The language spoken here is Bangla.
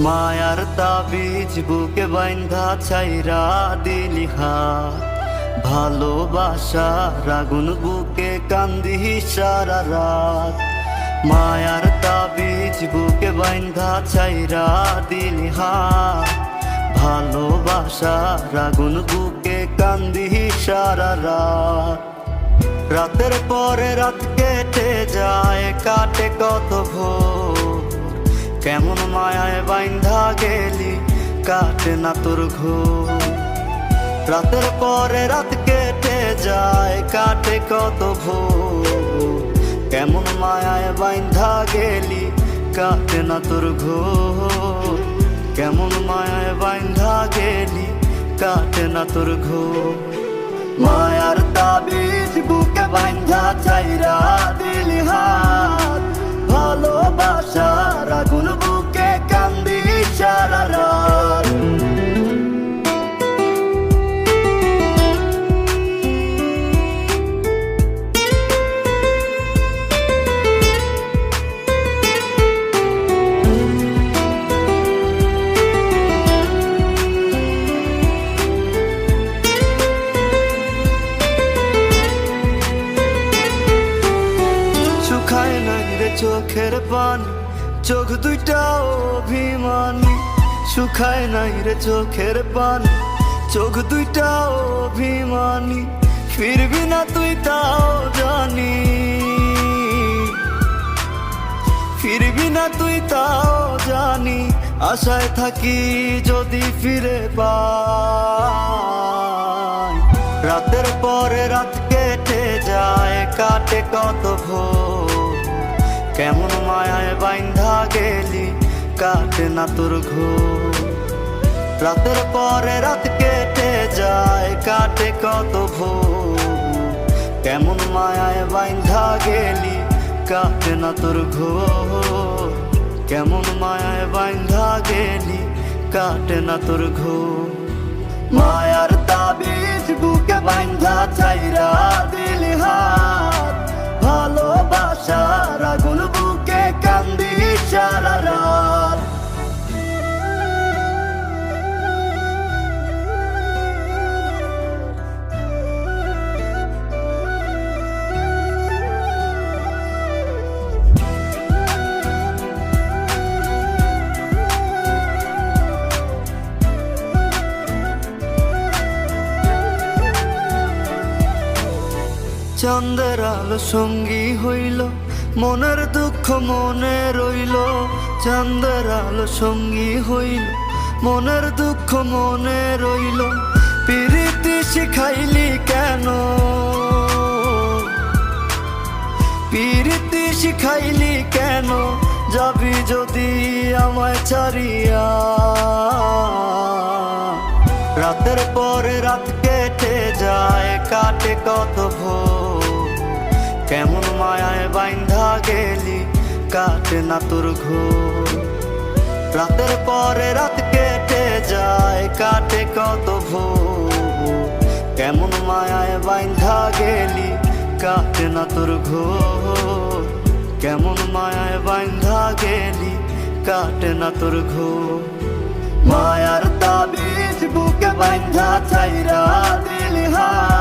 মায়ার তাবিজ বুকে বাইন্ধা ছাইরা দিলি হাত, ভালোবাসার আগুন বুকে কান্দি সারা রাত। মায়ার তাবিজ বুকে বাইন্ধা ছাইরা দিলি হাত, ভালোবাসার আগুন বুকে কান্দি সারা রাত। রাতের পরে রাত কেটে যায়, কাটে কত ভোর, কেমন মায়ায় বাইন্ধা গেলি কাটে না তোর ঘোর। রাতের পরে রাত কেটে যায়, কাটে কত ভোর, কেমন মায়ায় বাইন্ধা গেলি কাটে না তোর ঘোর। কেমন মায়ায় বাইন্ধা গেলি কাটে না তোর ঘোর। মায়ার তাবিজ বুকে বাইন্ধা ছাইরা দিলি হাত, ভালোবাসার আগুন বুকে কান্দি সারা রাত। শুকায় নাই রে চোখের পানি, চোখ দুইটা অভিমানী। শুকায় নাই রে চোখের পানি, চোখ দুইটা অভিমানী। ফিরবি না তুই তাও জানি, ফিরবি না তুই তাও জানি। আশায় থাকি যদি ফিরে পাই। রাতের পরে রাত কেটে যায়, কাটে কত ভোর, কেমন মায়ায় বাইন্ধা গেলি কাটে না তোর ঘোর। রাতের পরে রাত কেটে যায়, কাটে কত ভোর, কেমন মায়ায় বাইন্ধা গেলি কাটে না তোর ঘোর। কেমন মায়ায় বাইন্ধা গেলি কাটে না তোর ঘোর। মায়ার তাবিজ বুকে বাইন্ধা ছাইরা দিলি হাত, ভালোবাসার আগুন বুকে কান্দি সারা রাত। চাঁদের আলো সঙ্গী হইল, মনের দুঃখ মনে রইল। চাঁদের আলো সঙ্গী হইল, মনের দুঃখ মনে রইল। প্রীতি শিখাইলি কেন, প্রীতি শিখাইলি কেন, যাবি যদি আমায় ছাড়িয়া। রাতের পরে রাত কেটে যায়, কাটে কত ভোর, কেমন মায়ায় বাইন্ধা গেলি কাটে না তোর ঘোর। রাতের পরে রাত কেটে যায়, কাটে কত ভোর, কেমন মায়ায় বাইন্ধা গেলি কাটে না তোর ঘোর। কেমন মায়ায় বাইন্ধা গেলি কাটে না তোর ঘোর। মায়ার তাবিজ বুকে বাইন্ধা ছাইরা দিলি হাত,